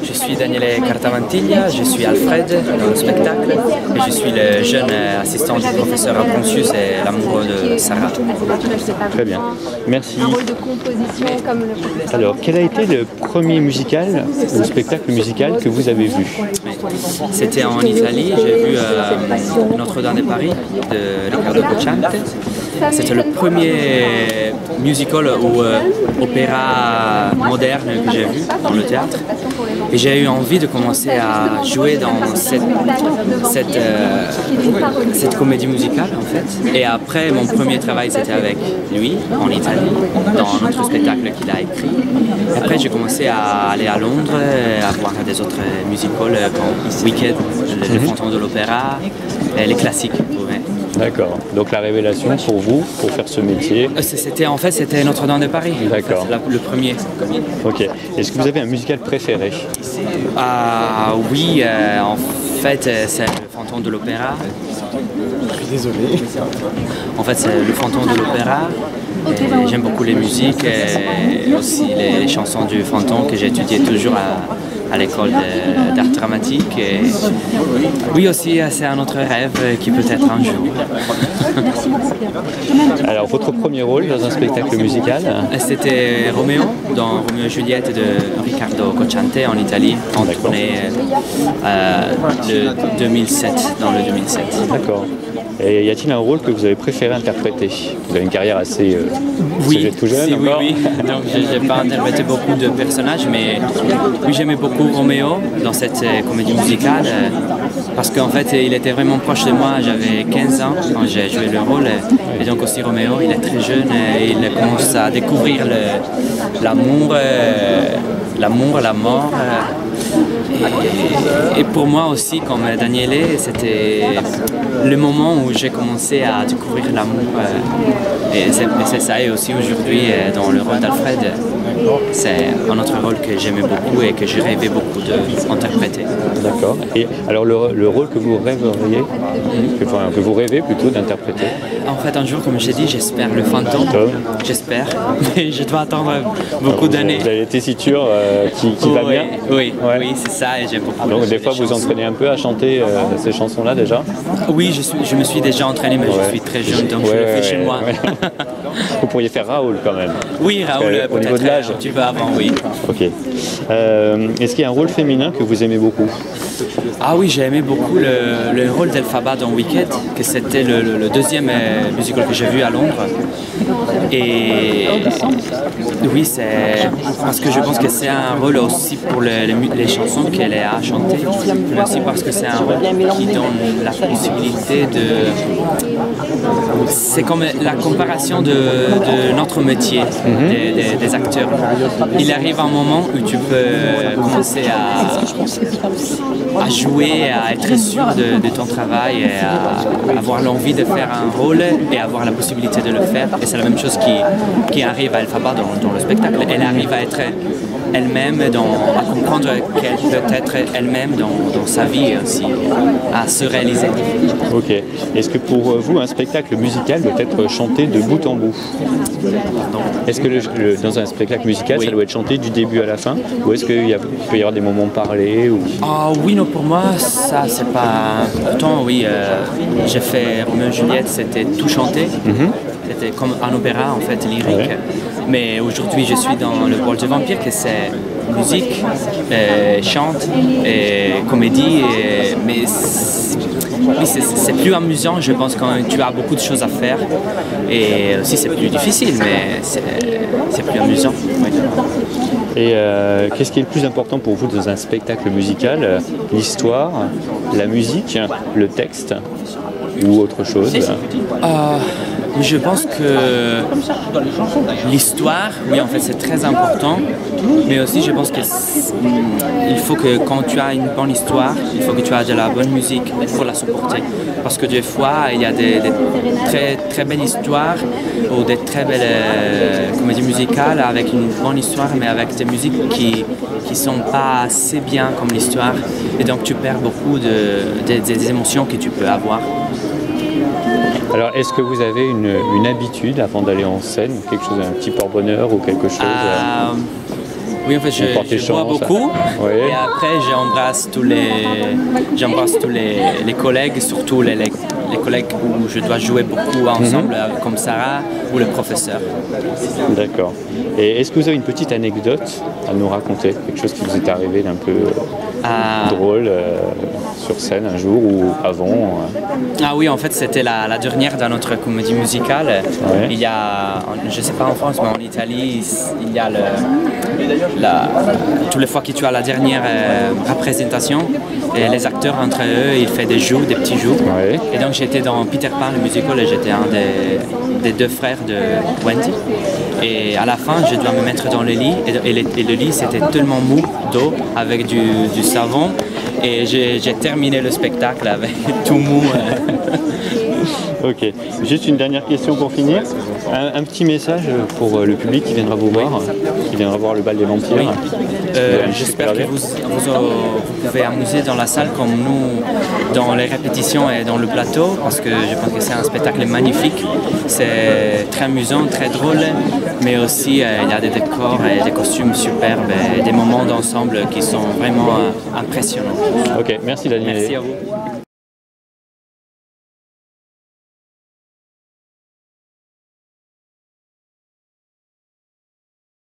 Je suis Daniele Cartamantiglia, je suis Alfred dans le spectacle et je suis le jeune assistant du professeur Aponcius et l'amoureux de Sarah. Très bien, merci. Un rôle de composition comme le professeur. Alors, quel a été le premier musical, le spectacle musical que vous avez vu? C'était en Italie, j'ai vu Notre-Dame de Paris de Riccardo Cocciante. C'était le premier musical ou opéra moderne que j'ai vu dans le théâtre. Et j'ai eu envie de commencer à jouer dans cette comédie musicale en fait. Et après, mon premier travail c'était avec lui en Italie, dans notre spectacle qu'il a écrit. Et après, j'ai commencé à aller à Londres, à voir des autres musicals comme Wicked, le Fantôme de l'Opéra, et les classiques. Ouais. D'accord. Donc la révélation pour vous, pour faire ce métier? C'était Notre-Dame de Paris. D'accord. Le premier. Ok. Est-ce que vous avez un musical préféré? Oui, en fait, c'est le Fantôme de l'Opéra. Je suis désolé. En fait, c'est le Fantôme de l'Opéra. J'aime beaucoup les musiques et aussi les chansons du fantôme que j'ai étudiées toujours à l'école d'art dramatique. Et oui, aussi, c'est un autre rêve qui peut être un jour. Alors, votre premier rôle dans un spectacle musical? C'était Roméo, dans Roméo et Juliette de Riccardo Cocciante en Italie, en tournée dans le 2007. D'accord. Et y a-t-il un rôle que vous avez préféré interpréter? Vous avez une carrière assez oui, tout jeune encore. Oui. Donc je n'ai pas interprété beaucoup de personnages, mais oui, j'aimais beaucoup Roméo dans cette comédie musicale parce qu'en fait il était vraiment proche de moi. J'avais 15 ans quand j'ai joué le rôle et donc aussi Roméo, il est très jeune et il commence à découvrir l'amour, la mort. Et pour moi aussi, comme Daniele, c'était le moment où j'ai commencé à découvrir l'amour. Et c'est ça, et aussi aujourd'hui, dans le rôle d'Alfred, c'est un autre rôle que j'aimais beaucoup et que je rêvais beaucoup d'interpréter. D'accord. Et alors le rôle que vous rêveriez, que vous rêvez plutôt d'interpréter? En fait, un jour, comme j'ai dit, j'espère le fantôme. J'espère, mais je dois attendre beaucoup d'années. Vous avez la tessiture qui va bien? Oui, c'est ça, et j'aime beaucoup. Donc des fois, vous entraînez un peu à chanter ces chansons-là déjà? Oui, je me suis déjà entraîné, mais je suis très jeune, donc je le fais chez moi. Vous pourriez faire Raoul quand même. Oui, Raoul, au niveau de l'âge. Tu vas avant, oui. Ok. Est-ce qu'il y a un rôle féminin que vous aimez beaucoup? Ah oui, j'ai aimé beaucoup le rôle d'Elphaba dans Wicked, que c'était le deuxième musical que j'ai vu à Londres. Et oui, c'est parce que je pense que c'est un rôle aussi pour les chansons qu'elle a chantées, mais aussi parce que c'est un rôle qui donne la possibilité de... C'est comme la comparaison de notre métier, des acteurs. Il arrive un moment où tu peux commencer à jouer, à être sûr de ton travail et à avoir l'envie de faire un rôle et avoir la possibilité de le faire. Et c'est la même chose qui arrive à Elphaba dans le spectacle. Elle arrive à être elle-même, à comprendre qu'elle peut être elle-même dans sa vie aussi, à se réaliser. Ok. Est-ce que pour vous, un spectacle musical doit être chanté de bout en bout? Est-ce que dans un spectacle musical, ça doit être chanté du début à la fin? Ou est-ce qu'il peut y avoir des moments parlés Oui, non, pour moi, ça, c'est pas... Pourtant, oui, j'ai fait Roméo et Juliette, c'était tout chanté. C'était comme un opéra, en fait, lyrique. Mais aujourd'hui, je suis dans le rôle de vampire, que c'est musique, chante, comédie, mais oui, c'est plus amusant, je pense, quand tu as beaucoup de choses à faire. Et aussi, c'est plus difficile, mais c'est plus amusant. Oui. Et qu'est-ce qui est le plus important pour vous dans un spectacle musical? L'histoire, la musique, le texte ou autre chose? Je pense que l'histoire, oui, en fait, c'est très important, mais aussi je pense qu'il faut que quand tu as une bonne histoire, il faut que tu aies de la bonne musique pour la supporter. Parce que des fois, il y a des très, très belles histoires ou des très belles comédies musicales avec une bonne histoire, mais avec des musiques qui ne sont pas assez bien comme l'histoire. Et donc, tu perds beaucoup des émotions que tu peux avoir. Alors, est-ce que vous avez une habitude avant d'aller en scène, quelque chose, un petit porte-bonheur ou quelque chose Oui, en fait, Vous portez je bois chance. beaucoup Ouais. et après j'embrasse tous les collègues, surtout les collègues où je dois jouer beaucoup ensemble, comme Sarah ou le professeur. D'accord. Et est-ce que vous avez une petite anecdote à nous raconter? Quelque chose qui vous est arrivé d'un peu drôle sur scène un jour ou avant Ah oui, en fait, c'était la dernière dans notre comédie musicale. Ouais. Il y a, je ne sais pas en France, mais en Italie, il y a toutes les fois que tu as la dernière représentation, et les acteurs entre eux, ils font des petits jeux. Ouais. Et donc j'étais dans Peter Pan, le musical, et j'étais un des deux frères de Wendy. Et à la fin, je dois me mettre dans le lit, et le lit, c'était tellement mou d'eau avec du savon. Et j'ai terminé le spectacle avec tout mou. Ok. Juste une dernière question pour finir. Un petit message pour le public qui viendra vous voir, qui viendra voir le bal des vampires. J'espère que vous pouvez amuser dans la salle comme nous dans les répétitions et dans le plateau, parce que je pense que c'est un spectacle magnifique. C'est très amusant, très drôle, mais aussi il y a des décors et des costumes superbes et des moments d'ensemble qui sont vraiment impressionnants. Ok, merci Daniel. Merci à vous.